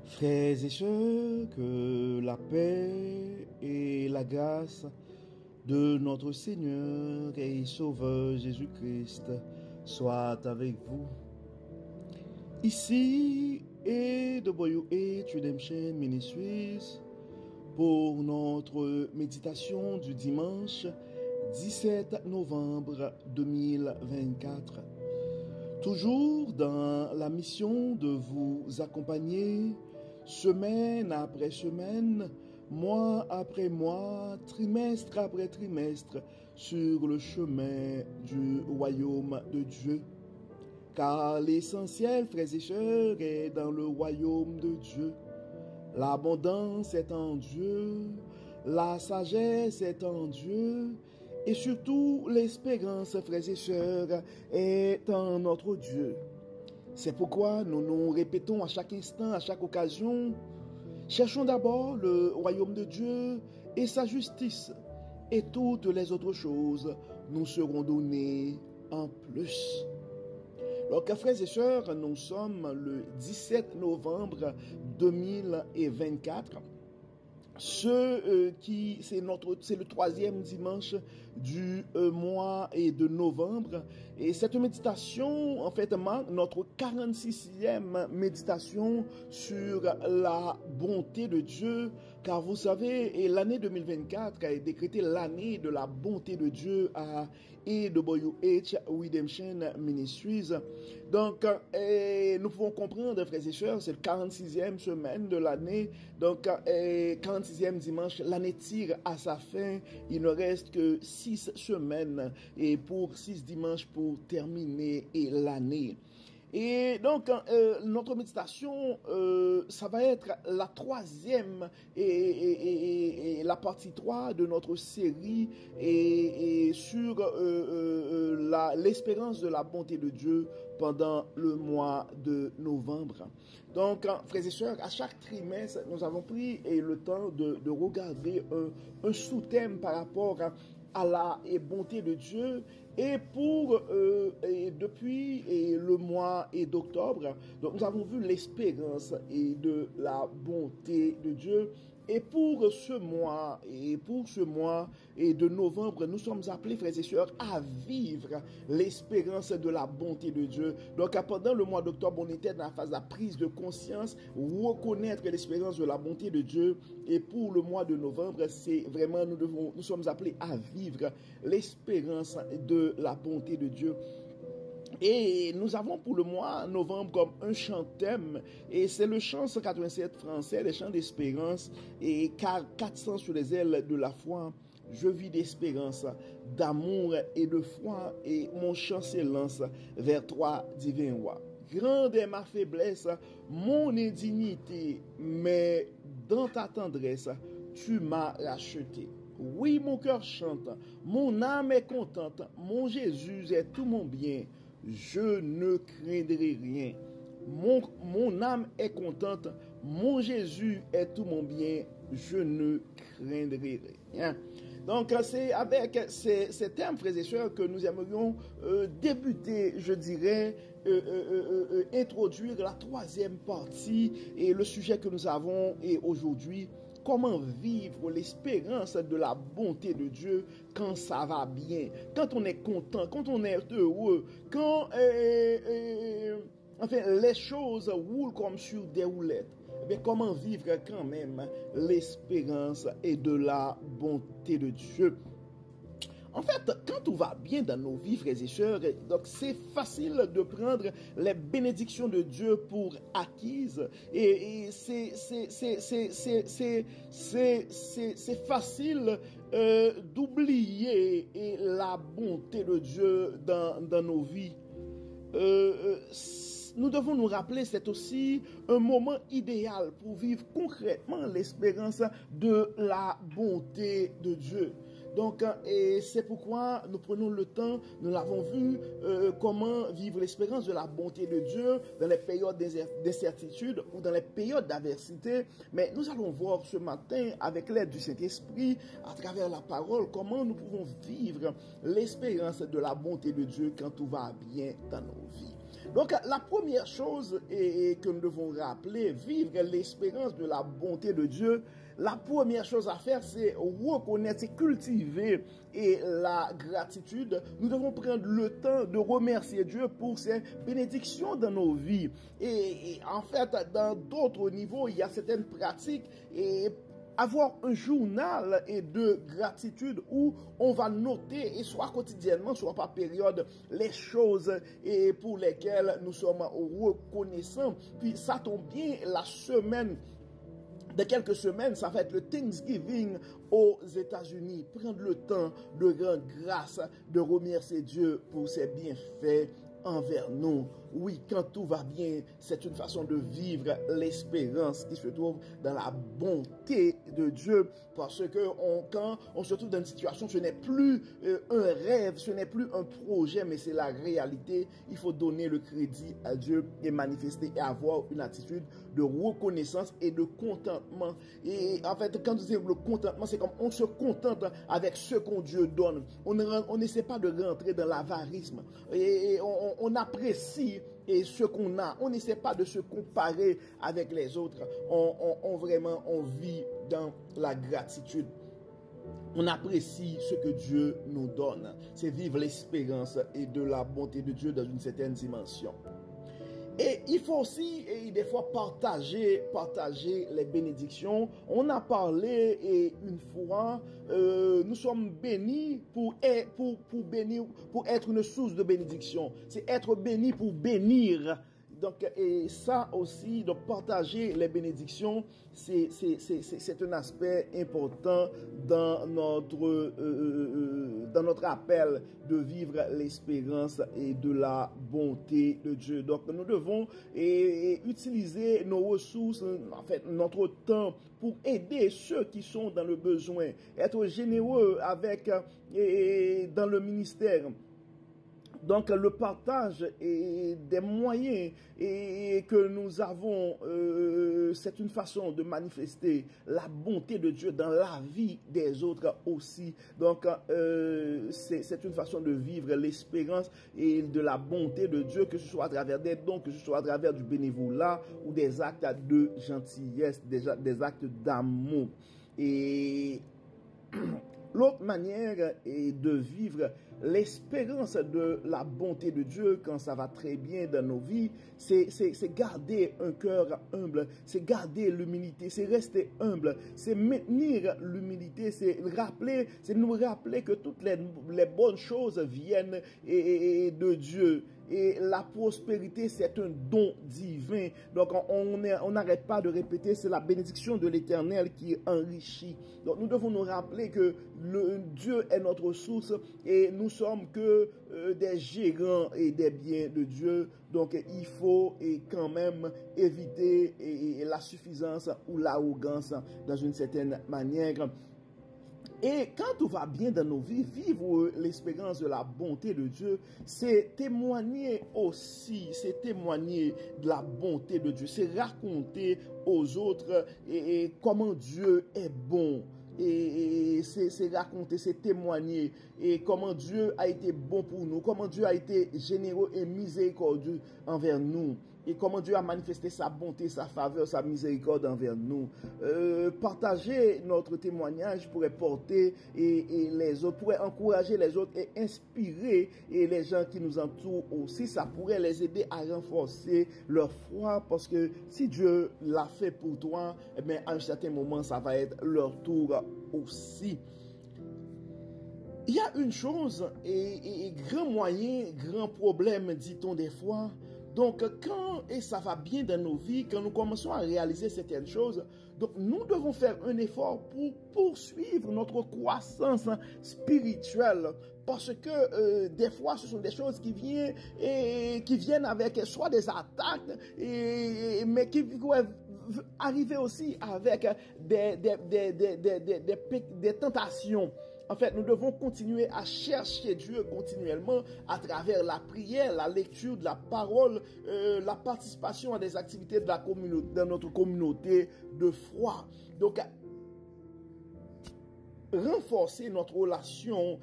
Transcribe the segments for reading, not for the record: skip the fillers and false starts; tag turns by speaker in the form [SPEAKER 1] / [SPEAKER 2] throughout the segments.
[SPEAKER 1] Frères et sœurs, que la paix et la grâce de notre Seigneur et Sauveur Jésus-Christ soient avec vous. Ici et de AWH Redemption Ministries pour notre méditation du dimanche 17 novembre 2024. Toujours dans la mission de vous accompagner semaine après semaine, mois après mois, trimestre après trimestre, sur le chemin du royaume de Dieu. Car l'essentiel, frères et sœurs, est dans le royaume de Dieu. L'abondance est en Dieu, la sagesse est en Dieu, et surtout l'espérance, frères et sœurs, est en notre Dieu. C'est pourquoi nous nous répétons à chaque instant, à chaque occasion, cherchons d'abord le royaume de Dieu et sa justice, et toutes les autres choses nous seront données en plus. Donc, frères et sœurs, nous sommes le 17 novembre 2024. C'est le troisième dimanche du mois et de novembre. Et cette méditation, en fait, marque notre 46e méditation sur la bonté de Dieu. Car vous savez, l'année 2024 a décrété l'année de la bonté de Dieu à AWH Redemption Ministries. Donc, nous pouvons comprendre, frères et sœurs, c'est le 46e semaine de l'année. Donc, 46e dimanche, l'année tire à sa fin. Il ne reste que 6 semaines et pour 6 dimanches pour terminer l'année. Et donc, notre méditation, ça va être la troisième et la partie 3 de notre série sur l'espérance de la bonté de Dieu pendant le mois de novembre. Donc, frères et sœurs, à chaque trimestre, nous avons pris le temps de regarder un sous-thème par rapport à la bonté de Dieu. Et depuis le mois d'octobre, donc nous avons vu l'espérance de la bonté de Dieu. Et pour ce mois de novembre, nous sommes appelés, frères et sœurs, à vivre l'espérance de la bonté de Dieu. Donc, pendant le mois d'octobre, on était dans la phase de la prise de conscience, reconnaître l'espérance de la bonté de Dieu. Et pour le mois de novembre, c'est vraiment, nous sommes appelés à vivre l'espérance de la bonté de Dieu. Et nous avons pour le mois novembre comme un chant thème, et c'est le chant 187 français, les chants d'espérance, et 400 sur les ailes de la foi. Je vis d'espérance, d'amour et de foi, et mon chant s'élance vers toi, divin roi. Grande est ma faiblesse, mon indignité, mais dans ta tendresse, tu m'as racheté. Oui, mon cœur chante, mon âme est contente, mon Jésus est tout mon bien. Je ne craindrai rien. Mon âme est contente. Mon Jésus est tout mon bien. Je ne craindrai rien. Donc, c'est avec ces termes, frères et sœurs, que nous aimerions débuter, je dirais, introduire la troisième partie et le sujet que nous avons aujourd'hui. Comment vivre l'espérance de la bonté de Dieu quand ça va bien, quand on est content, quand on est heureux, quand les choses roulent comme sur des roulettes. Mais comment vivre quand même l'espérance de la bonté de Dieu? En fait, quand tout va bien dans nos vies, frères et sœurs, donc c'est facile de prendre les bénédictions de Dieu pour acquises, et c'est facile d'oublier la bonté de Dieu dans nos vies. Nous devons nous rappeler, c'est aussi un moment idéal pour vivre concrètement l'espérance de la bonté de Dieu. Donc, et c'est pourquoi nous prenons le temps, nous l'avons vu, comment vivre l'espérance de la bonté de Dieu dans les périodes d'incertitude ou dans les périodes d'adversité. Mais nous allons voir ce matin, avec l'aide du Saint-Esprit, à travers la parole, comment nous pouvons vivre l'espérance de la bonté de Dieu quand tout va bien dans nos vies. Donc, la première chose que nous devons rappeler, vivre l'espérance de la bonté de Dieu, la première chose à faire, c'est reconnaître et cultiver la gratitude. Nous devons prendre le temps de remercier Dieu pour ses bénédictions dans nos vies. Et en fait, dans d'autres niveaux, il y a certaines pratiques et avoir un journal de gratitude où on va noter, et soit quotidiennement, soit par période, les choses pour lesquelles nous sommes reconnaissants. Puis ça tombe bien, la semaine de quelques semaines, ça va être le Thanksgiving aux États-Unis. Prendre le temps de rendre grâce, de remercier Dieu pour ses bienfaits envers nous. Oui, quand tout va bien, c'est une façon de vivre l'espérance qui se trouve dans la bonté de Dieu. Parce que quand on se trouve dans une situation, ce n'est plus un rêve, ce n'est plus un projet, mais c'est la réalité. Il faut donner le crédit à Dieu et manifester et avoir une attitude de reconnaissance et de contentement. Et en fait, quand vous dites le contentement, c'est comme on se contente avec ce qu'on Dieu donne. On n'essaie pas de rentrer dans l'avarisme. Et on apprécie et ce qu'on a. On n'essaie pas de se comparer avec les autres. On vit dans la gratitude. On apprécie ce que Dieu nous donne. C'est vivre l'espérance et de la bonté de Dieu dans une certaine dimension. Et il faut aussi, des fois, partager les bénédictions. On a parlé, et une fois, nous sommes bénis pour être une source de bénédiction. C'est être béni pour bénir. Donc, et ça aussi, donc partager les bénédictions, c'est un aspect important dans notre appel de vivre l'espérance et de la bonté de Dieu. Donc, nous devons utiliser nos ressources, en fait, notre temps pour aider ceux qui sont dans le besoin, être généreux dans le ministère. Donc, le partage des moyens que nous avons, c'est une façon de manifester la bonté de Dieu dans la vie des autres aussi. Donc, c'est une façon de vivre l'espérance et de la bonté de Dieu, que ce soit à travers des dons, que ce soit à travers du bénévolat ou des actes de gentillesse, des actes d'amour. Et l'autre manière est de vivre l'espérance de la bonté de Dieu quand ça va très bien dans nos vies, c'est garder un cœur humble, c'est garder l'humilité, c'est rester humble, c'est maintenir l'humilité, c'est nous rappeler que toutes les bonnes choses viennent de Dieu. Et la prospérité, c'est un don divin. Donc, on n'arrête pas de répéter, c'est la bénédiction de l'Éternel qui enrichit. Donc, nous devons nous rappeler que Dieu est notre source et nous sommes que des gérants et des biens de Dieu. Donc, il faut quand même éviter la suffisance ou l'arrogance dans une certaine manière. Et quand tout va bien dans nos vies, vivre l'espérance de la bonté de Dieu, c'est témoigner aussi, c'est témoigner de la bonté de Dieu, c'est raconter aux autres comment Dieu est bon. Et c'est raconter, c'est témoigner et comment Dieu a été bon pour nous, comment Dieu a été généreux et miséricordieux envers nous. Et comment Dieu a manifesté sa bonté, sa faveur, sa miséricorde envers nous. Partager notre témoignage pourrait porter les autres, pourrait encourager les autres et inspirer les gens qui nous entourent aussi. Ça pourrait les aider à renforcer leur foi parce que si Dieu l'a fait pour toi, eh bien, à un certain moment, ça va être leur tour aussi. Il y a une chose, et grand moyen, grand problème, dit-on des fois. Donc, quand ça va bien dans nos vies, quand nous commençons à réaliser certaines choses, donc nous devons faire un effort pour poursuivre notre croissance spirituelle. Parce que des fois, ce sont des choses qui viennent avec soit des attaques, mais qui peuvent arriver aussi avec des tentations. En fait, nous devons continuer à chercher Dieu continuellement à travers la prière, la lecture de la parole, la participation à des activités de la communauté, dans notre communauté de foi. Donc, renforcer notre relation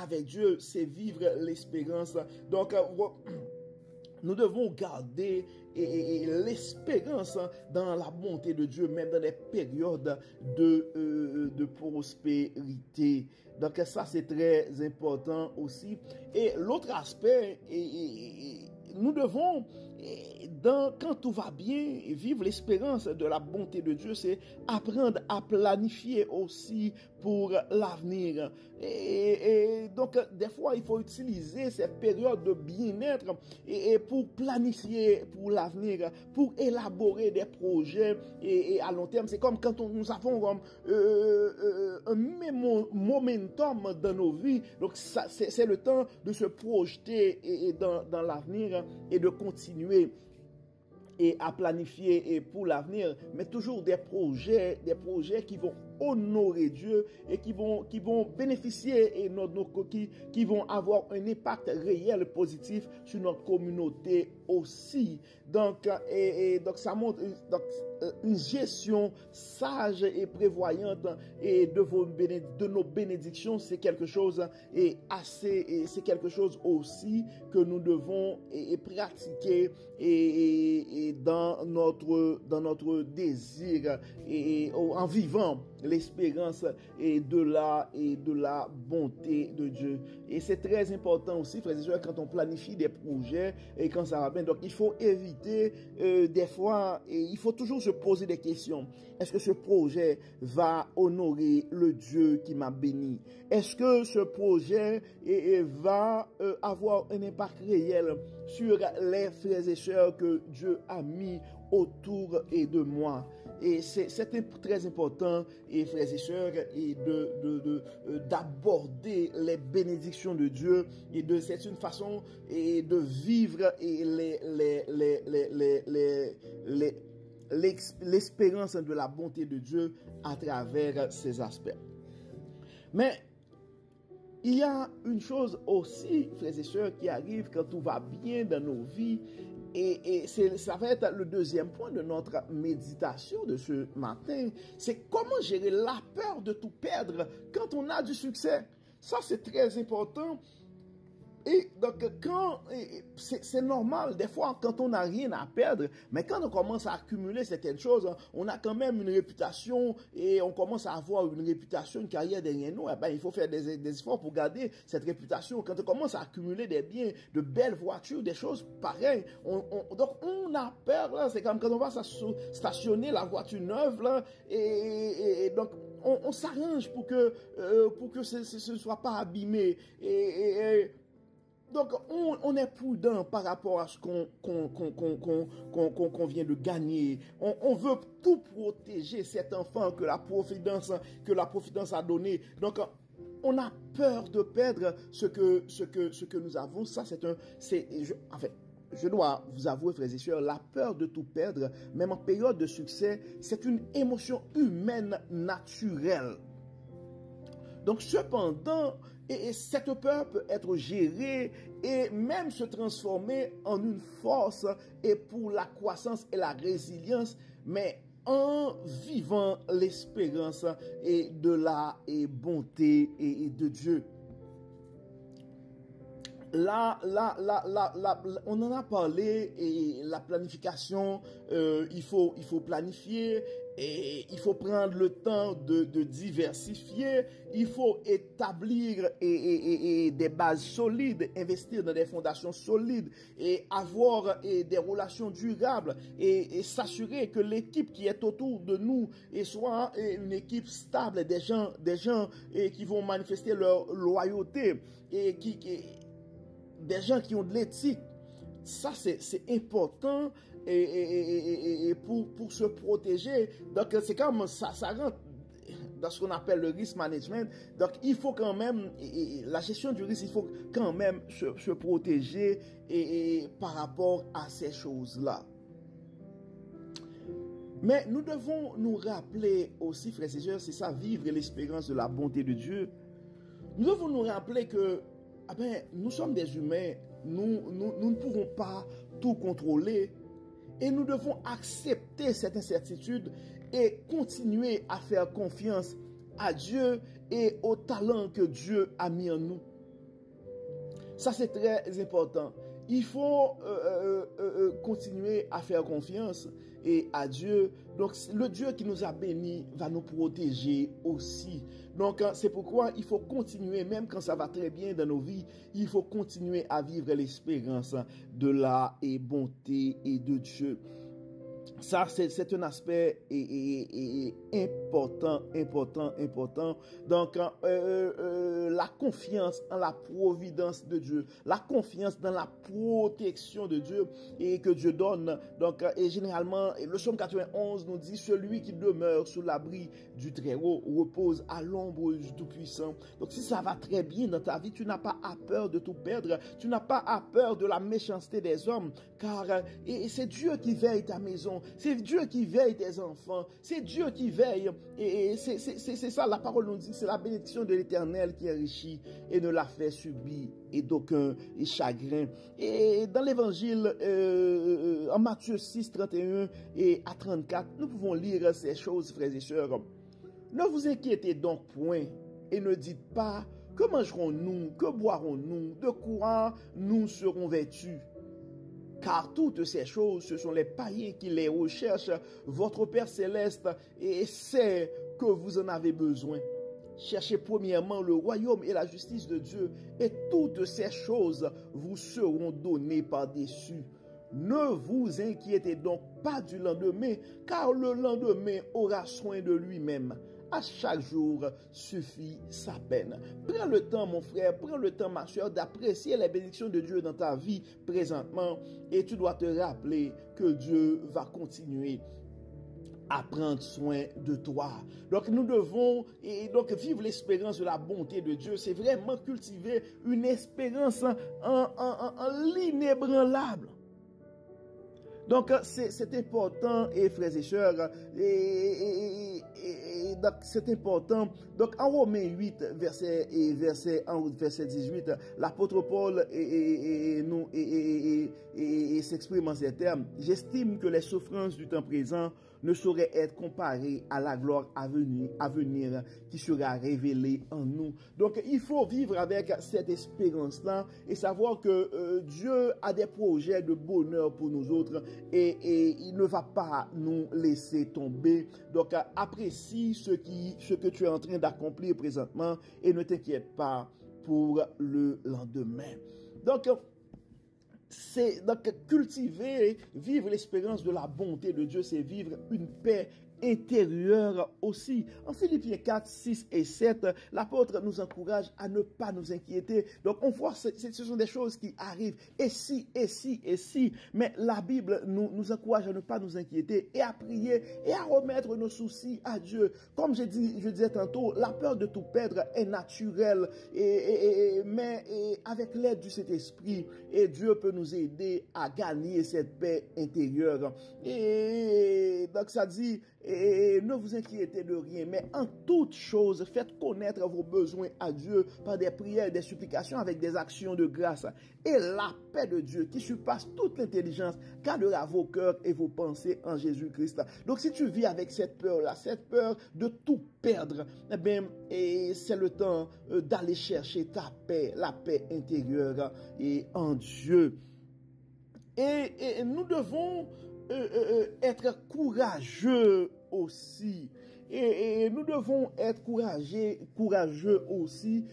[SPEAKER 1] avec Dieu, c'est vivre l'espérance. Donc, nous devons garder l'espérance dans la bonté de Dieu, même dans les périodes de prospérité. Donc ça, c'est très important aussi. Et l'autre aspect, nous devons, quand tout va bien, vivre l'espérance de la bonté de Dieu, c'est apprendre à planifier aussi pour l'avenir. Et donc, des fois, il faut utiliser ces périodes de bien-être et pour planifier pour l'avenir, pour élaborer des projets et à long terme. C'est comme quand nous avons un momentum dans nos vies. Donc, c'est le temps de se projeter dans l'avenir et de continuer et à planifier pour l'avenir, mais toujours des projets qui vont honorer Dieu et qui vont bénéficier et qui vont avoir un impact réel positif sur notre communauté aussi. Donc, donc ça montre une gestion sage et prévoyante et de nos bénédictions, c'est quelque chose c'est quelque chose aussi que nous devons pratiquer dans notre désir et en vivant l'espérance de la bonté de Dieu. Et c'est très important aussi, frères et sœurs, quand on planifie des projets et quand ça va bien. Donc, il faut éviter des fois, et il faut toujours se poser des questions. Est-ce que ce projet va honorer le Dieu qui m'a béni? Est-ce que ce projet va avoir un impact réel sur les frères et sœurs que Dieu a mis autour de moi? Et c'est très important, et frères et sœurs, d'aborder les bénédictions de Dieu, et c'est une façon de vivre l'espérance de la bonté de Dieu à travers ces aspects. Mais il y a une chose aussi, frères et sœurs, qui arrive quand tout va bien dans nos vies, et ça va être le deuxième point de notre méditation de ce matin, c'est comment gérer la peur de tout perdre quand on a du succès. Ça, c'est très important. Et donc, c'est normal, des fois, quand on n'a rien à perdre, mais quand on commence à accumuler certaines choses, on a quand même une réputation et on commence à avoir une réputation, une carrière derrière nous, eh ben, il faut faire des efforts pour garder cette réputation. Quand on commence à accumuler des biens, de belles voitures, des choses pareilles, donc on a peur, là, c'est comme quand on va stationner la voiture neuve, là, et donc, on s'arrange pour que ce ne soit pas abîmé, donc, on est prudent par rapport à ce qu'on vient de gagner. On veut tout protéger cet enfant que la Providence a donné. Donc, on a peur de perdre ce que nous avons. Ça, je dois vous avouer, frères et sœurs, la peur de tout perdre, même en période de succès, c'est une émotion humaine naturelle. Donc, cependant, cette peur peut être gérée et même se transformer en une force et pour la croissance et la résilience, mais en vivant l'espérance et de la bonté et de Dieu. Là, on en a parlé, et la planification, il faut planifier, et il faut prendre le temps de diversifier, il faut établir des bases solides, investir dans des fondations solides, et avoir des relations durables, et s'assurer que l'équipe qui est autour de nous soit une équipe stable, des gens qui vont manifester leur loyauté, et des gens qui ont de l'éthique. Ça, c'est important et pour se protéger. Donc, c'est comme ça rentre dans ce qu'on appelle le risk management. Donc, il faut quand même, la gestion du risque, il faut quand même se protéger par rapport à ces choses-là. Mais nous devons nous rappeler aussi, frères et sœurs, c'est ça, vivre l'espérance de la bonté de Dieu. Nous devons nous rappeler que nous sommes des humains, nous ne pouvons pas tout contrôler et nous devons accepter cette incertitude et continuer à faire confiance à Dieu et au talent que Dieu a mis en nous. Ça, c'est très important. il faut continuer à faire confiance et à Dieu. Donc, le Dieu qui nous a bénis va nous protéger aussi. Donc, c'est pourquoi il faut continuer, même quand ça va très bien dans nos vies, il faut continuer à vivre l'espérance de la bonté et de Dieu. Ça, c'est un aspect important. Donc, la confiance en la providence de Dieu, la confiance dans la protection de Dieu et que Dieu donne. Donc, et généralement, le psaume 91 nous dit, celui qui demeure sous l'abri du Très-Haut repose à l'ombre du Tout-Puissant. Donc, si ça va très bien dans ta vie, tu n'as pas à peur de tout perdre. Tu n'as pas à peur de la méchanceté des hommes, car c'est Dieu qui veille ta maison. C'est Dieu qui veille tes enfants. C'est Dieu qui veille. Et c'est ça, la parole nous dit, c'est la bénédiction de l'Éternel qui enrichit et ne la fait subir et d'aucun chagrin. Et dans l'évangile, en Matthieu 6, 31 et à 34, nous pouvons lire ces choses, frères et sœurs. Ne vous inquiétez donc point et ne dites pas, que mangerons-nous, que boirons-nous, de quoi nous serons vêtus? Car toutes ces choses, ce sont les païens qui les recherchent. Votre Père céleste et sait que vous en avez besoin. Cherchez premièrement le royaume et la justice de Dieu, et toutes ces choses vous seront données par-dessus. Ne vous inquiétez donc pas du lendemain, car le lendemain aura soin de lui-même. À chaque jour suffit sa peine. Prends le temps, mon frère, prends le temps, ma soeur, d'apprécier les bénédictions de Dieu dans ta vie présentement. Et tu dois te rappeler que Dieu va continuer à prendre soin de toi. Donc nous devons vivre l'espérance de la bonté de Dieu. C'est vraiment cultiver une espérance en l'inébranlable. Donc, c'est important, et frères et sœurs, donc c'est important. Donc, en Romains 8, verset 18, l'apôtre Paul s'exprime en ces termes. J'estime que les souffrances du temps présent ne sauraient être comparées à la gloire à venir qui sera révélée en nous. Donc, il faut vivre avec cette espérance-là et savoir que Dieu a des projets de bonheur pour nous autres. Et il ne va pas nous laisser tomber. Donc, apprécie ce que tu es en train d'accomplir présentement et ne t'inquiète pas pour le lendemain. Donc, cultiver, vivre l'espérance de la bonté de Dieu, c'est vivre une paix intérieure aussi. En Philippiens 4, 6 et 7, l'apôtre nous encourage à ne pas nous inquiéter. Donc on voit, ce sont des choses qui arrivent. Et si. Mais la Bible nous encourage à ne pas nous inquiéter et à prier et à remettre nos soucis à Dieu. Comme je disais tantôt, la peur de tout perdre est naturelle. Mais avec l'aide du Saint-Esprit, et Dieu peut nous aider à gagner cette paix intérieure. Et donc ça dit, et ne vous inquiétez de rien, mais en toute chose, faites connaître vos besoins à Dieu par des prières, des supplications avec des actions de grâce. Et la paix de Dieu qui surpasse toute l'intelligence gardera vos cœurs et vos pensées en Jésus-Christ. Donc si tu vis avec cette peur-là, cette peur de tout perdre, eh bien, c'est le temps d'aller chercher ta paix, la paix intérieure et en Dieu. Et nous devons être courageux aussi. Et nous devons être courageux aussi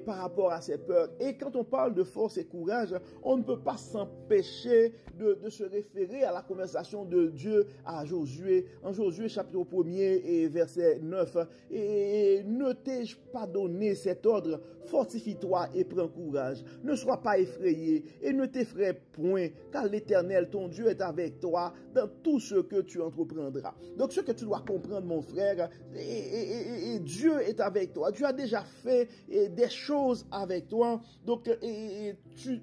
[SPEAKER 1] par rapport à ces peurs. Et quand on parle de force et courage, on ne peut pas s'empêcher de se référer à la conversation de Dieu à Josué. En Josué chapitre 1er et verset 9. Et ne t'ai-je pas donné cet ordre? Fortifie-toi et prends courage. Ne sois pas effrayé et ne t'effraie point, car l'Éternel, ton Dieu, est avec toi dans tout ce que tu entreprendras. Donc ce que tu dois comprendre, mon frère, et Dieu est avec toi. Dieu a déjà fait des choses avec toi. Donc, tu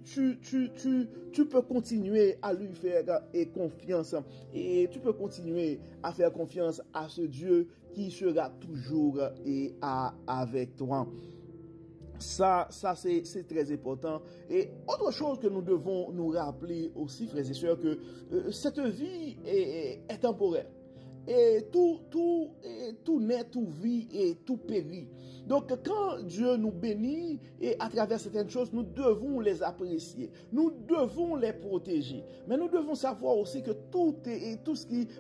[SPEAKER 1] peux continuer à lui faire confiance. Et tu peux continuer à faire confiance à ce Dieu qui sera toujours avec toi. Ça c'est très important. Et autre chose que nous devons nous rappeler aussi, frères et sœurs, que cette vie est temporaire. et tout naît, tout vit et tout périt. Donc, quand Dieu nous bénit et à travers certaines choses, nous devons les apprécier. Nous devons les protéger. Mais nous devons savoir aussi que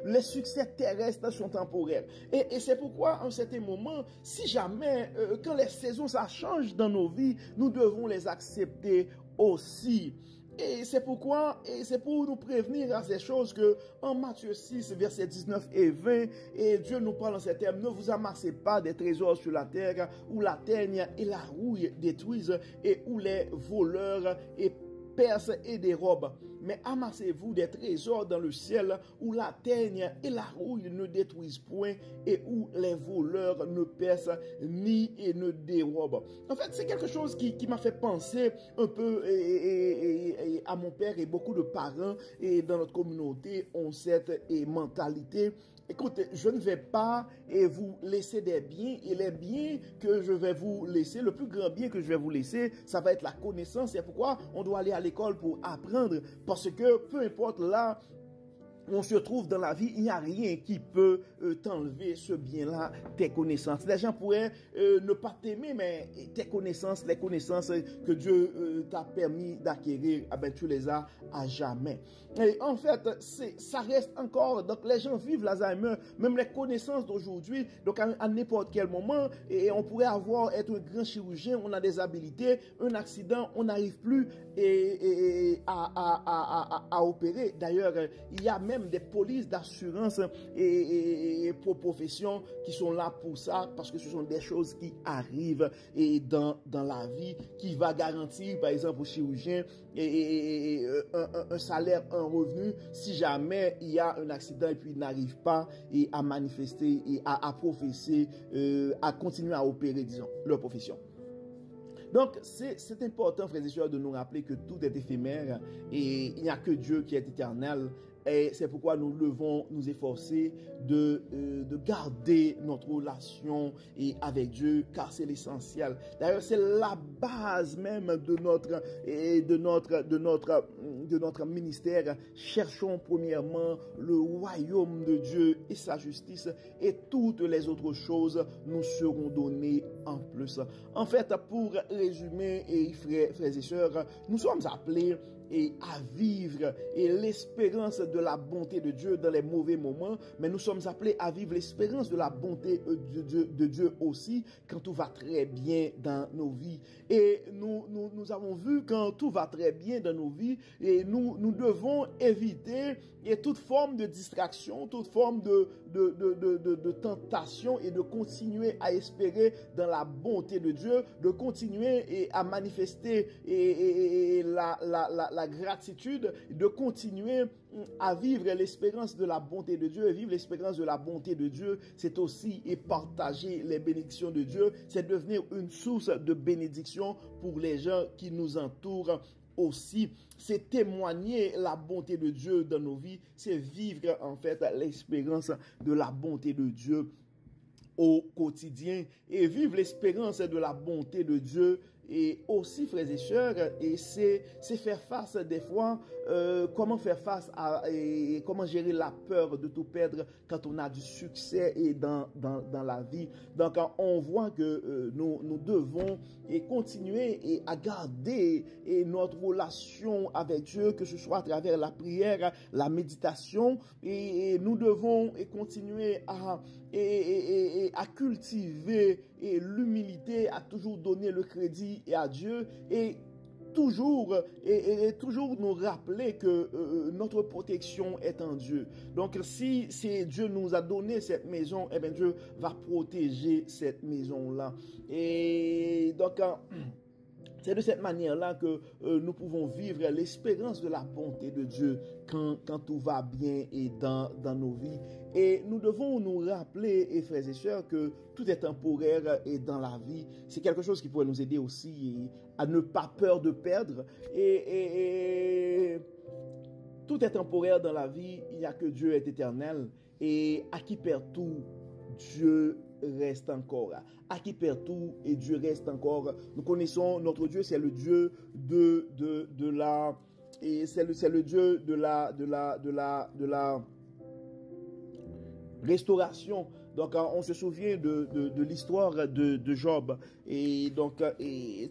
[SPEAKER 1] les succès terrestres sont temporaires. Et c'est pourquoi, à un certain moment, si jamais, quand les saisons, ça change dans nos vies, nous devons les accepter aussi. Et c'est pourquoi, et c'est pour nous prévenir à ces choses que, en Matthieu 6, versets 19 et 20, et Dieu nous parle en ces termes, ne vous amassez pas des trésors sur la terre, où la teigne et la rouille détruisent, et où les voleurs et percent et dérobent. Mais amassez-vous des trésors dans le ciel, où la teigne et la rouille ne détruisent point, et où les voleurs ne percent ni et ne dérobent. En fait, c'est quelque chose qui m'a fait penser un peu à mon père, et beaucoup de parents et dans notre communauté ont cette mentalité. Écoutez, je ne vais pas vous laisser des biens, et les biens que je vais vous laisser, le plus grand bien que je vais vous laisser, ça va être la connaissance. C'est pourquoi on doit aller à l'école pour apprendre, parce que peu importe là on se trouve dans la vie, il n'y a rien qui peut t'enlever ce bien-là, tes connaissances. Les gens pourraient ne pas t'aimer, mais tes connaissances, les connaissances que Dieu t'a permis d'acquérir, eh ben, tu les as à jamais. Et en fait, ça reste encore, donc les gens vivent l'Alzheimer, même les connaissances d'aujourd'hui, donc à n'importe quel moment, et on pourrait être un grand chirurgien, on a des habilités, un accident, on n'arrive plus à opérer. D'ailleurs, il y a même des polices d'assurance et pour profession qui sont là pour ça, parce que ce sont des choses qui arrivent et dans la vie, qui va garantir par exemple aux chirurgiens un salaire, un revenu si jamais il y a un accident et puis il n'arrive pas à manifester et à professer, à continuer à opérer, disons, leur profession. Donc, c'est important, frères et sœurs, de nous rappeler que tout est éphémère et il n'y a que Dieu qui est éternel. Et c'est pourquoi nous devons nous efforcer de garder notre relation avec Dieu, car c'est l'essentiel. D'ailleurs, c'est la base même de notre ministère. Cherchons premièrement le royaume de Dieu et sa justice, et toutes les autres choses nous seront données en plus. En fait, pour résumer, frères et sœurs, nous sommes appelés à vivre l'espérance de la bonté de Dieu dans les mauvais moments, mais nous sommes appelés à vivre l'espérance de la bonté de Dieu aussi quand tout va très bien dans nos vies. Et nous avons vu quand tout va très bien dans nos vies, et nous devons éviter toute forme de distraction, toute forme de tentation, et de continuer à espérer dans la bonté de Dieu, de continuer à manifester la gratitude, de continuer à vivre l'espérance de la bonté de Dieu. Et vivre l'espérance de la bonté de Dieu, c'est aussi partager les bénédictions de Dieu, c'est devenir une source de bénédiction pour les gens qui nous entourent. Aussi, c'est témoigner la bonté de Dieu dans nos vies, c'est vivre en fait l'espérance de la bonté de Dieu au quotidien, et vivre l'espérance de la bonté de Dieu. Et aussi, frères et sœurs, et c'est faire face des fois, comment faire face et comment gérer la peur de tout perdre quand on a du succès dans la vie. Donc, on voit que nous devons continuer à garder notre relation avec Dieu, que ce soit à travers la prière, la méditation, et nous devons continuer à cultiver l'humilité, à toujours donner le crédit et à Dieu, et toujours nous rappeler que notre protection est en Dieu. Donc si Dieu nous a donné cette maison, eh bien Dieu va protéger cette maison-là. Et donc c'est de cette manière-là que nous pouvons vivre l'espérance de la bonté de Dieu quand tout va bien et dans nos vies. Et nous devons nous rappeler, frères et sœurs, que tout est temporaire et dans la vie. C'est quelque chose qui pourrait nous aider aussi à ne pas peur de perdre. Et tout est temporaire dans la vie. Il n'y a que Dieu est éternel. Et à qui perd tout, Dieu reste encore. À qui perd tout et Dieu reste encore. Nous connaissons notre Dieu, c'est le Dieu de la, et c'est le Dieu de restauration. Donc, on se souvient de l'histoire de Job. Et donc,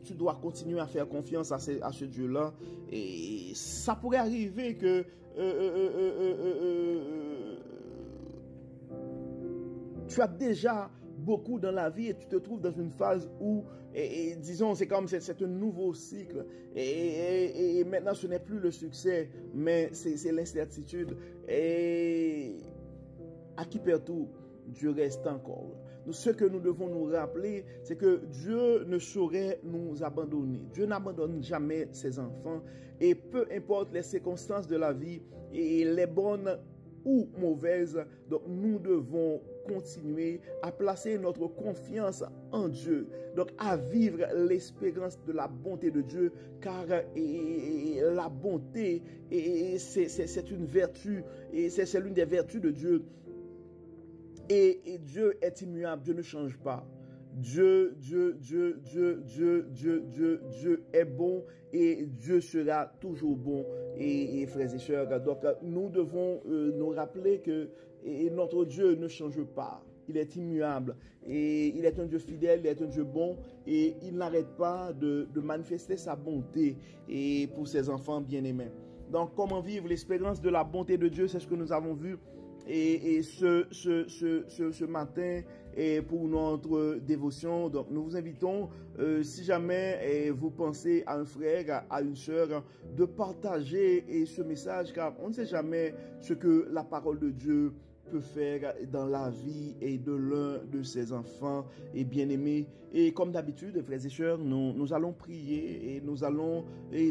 [SPEAKER 1] tu dois continuer à faire confiance à ce Dieu-là. Et ça pourrait arriver que tu as déjà beaucoup dans la vie et tu te trouves dans une phase où, disons, c'est comme c'est un nouveau cycle et maintenant ce n'est plus le succès, mais c'est l'incertitude. Et à qui perd tout, Dieu reste encore. Donc, ce que nous devons nous rappeler, c'est que Dieu ne saurait nous abandonner. Dieu n'abandonne jamais ses enfants et peu importe les circonstances de la vie et les bonnes ou mauvaises, donc nous devons continuer à placer notre confiance en Dieu, donc à vivre l'espérance de la bonté de Dieu, car la bonté, c'est une vertu, et c'est l'une des vertus de Dieu, et Dieu est immuable, Dieu ne change pas. Dieu est bon et Dieu sera toujours bon. Et frères et sœurs, donc nous devons nous rappeler que notre Dieu ne change pas. Il est immuable et il est un Dieu fidèle, il est un Dieu bon et il n'arrête pas de manifester sa bonté et pour ses enfants bien-aimés. Donc comment vivre l'espérance de la bonté de Dieu, c'est ce que nous avons vu. Et ce matin et pour notre dévotion, donc nous vous invitons, si jamais vous pensez à un frère, à une sœur, de partager ce message, car on ne sait jamais ce que la parole de Dieu peut faire dans la vie et de l'un de ses enfants et bien-aimés. Et comme d'habitude, frères et sœurs, nous allons prier et nous allons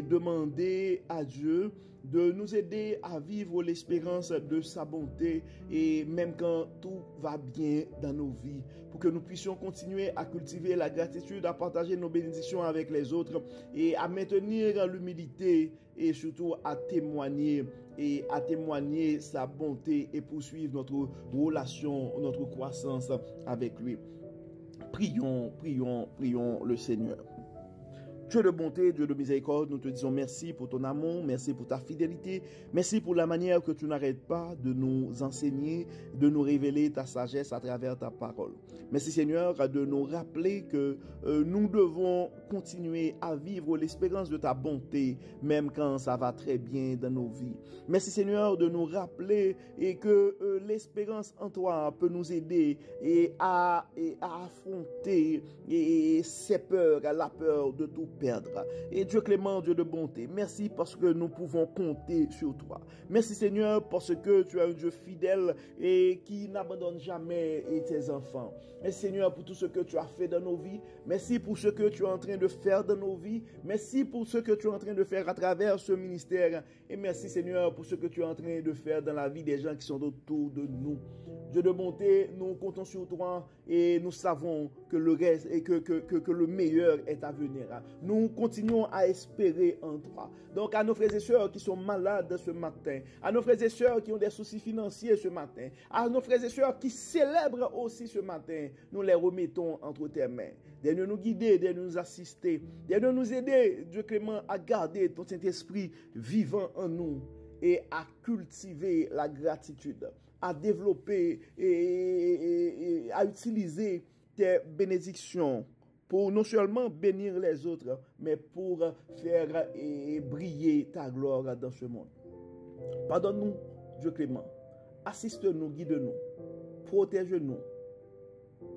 [SPEAKER 1] demander à Dieu de nous aider à vivre l'espérance de sa bonté et même quand tout va bien dans nos vies, pour que nous puissions continuer à cultiver la gratitude, à partager nos bénédictions avec les autres et à maintenir l'humilité et surtout à témoigner sa bonté et poursuivre notre relation, notre croissance avec lui. Prions le Seigneur. Dieu de bonté, Dieu de miséricorde, nous te disons merci pour ton amour, merci pour ta fidélité, merci pour la manière que tu n'arrêtes pas de nous enseigner, de nous révéler ta sagesse à travers ta parole. Merci Seigneur de nous rappeler que nous devons continuer à vivre l'espérance de ta bonté, même quand ça va très bien dans nos vies. Merci Seigneur de nous rappeler et que l'espérance en toi peut nous aider à affronter ces peurs, la peur de tout perdre. Et Dieu clément, Dieu de bonté, merci parce que nous pouvons compter sur toi. Merci Seigneur parce que tu es un Dieu fidèle et qui n'abandonne jamais tes enfants. Merci Seigneur pour tout ce que tu as fait dans nos vies. Merci pour ce que tu es en train de faire dans nos vies. Merci pour ce que tu es en train de faire à travers ce ministère. Et merci Seigneur pour ce que tu es en train de faire dans la vie des gens qui sont autour de nous. Dieu de bonté, nous comptons sur toi et nous savons que le reste et que le meilleur est à venir. Nous continuons à espérer en toi. Donc à nos frères et sœurs qui sont malades ce matin, à nos frères et sœurs qui ont des soucis financiers ce matin, à nos frères et sœurs qui célèbrent aussi ce matin, nous les remettons entre tes mains. Daigne nous guider, daigne nous assister, daigne nous aider, Dieu clément, à garder ton Saint-Esprit vivant en nous et à cultiver la gratitude, à développer et à utiliser tes bénédictions pour non seulement bénir les autres, mais pour faire briller ta gloire dans ce monde. Pardonne-nous, Dieu clément. Assiste-nous, guide-nous, protège-nous.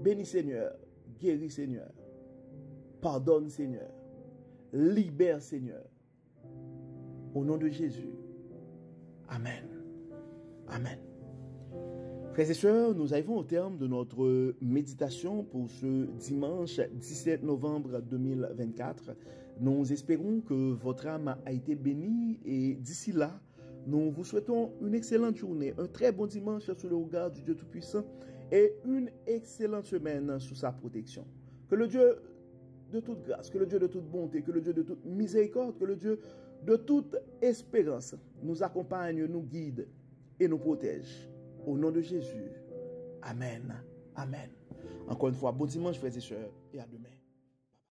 [SPEAKER 1] Bénis Seigneur, guéris Seigneur. Pardonne Seigneur. Libère Seigneur. Au nom de Jésus. Amen. Amen. Frères et sœurs, nous arrivons au terme de notre méditation pour ce dimanche 17 novembre 2024. Nous espérons que votre âme a été bénie et d'ici là, nous vous souhaitons une excellente journée, un très bon dimanche sous le regard du Dieu Tout-Puissant et une excellente semaine sous sa protection. Que le Dieu de toute grâce, que le Dieu de toute bonté, que le Dieu de toute miséricorde, que le Dieu de toute espérance nous accompagne, nous guide et nous protège. Au nom de Jésus. Amen. Amen. Encore une fois, bon dimanche, frères et sœurs, et à demain.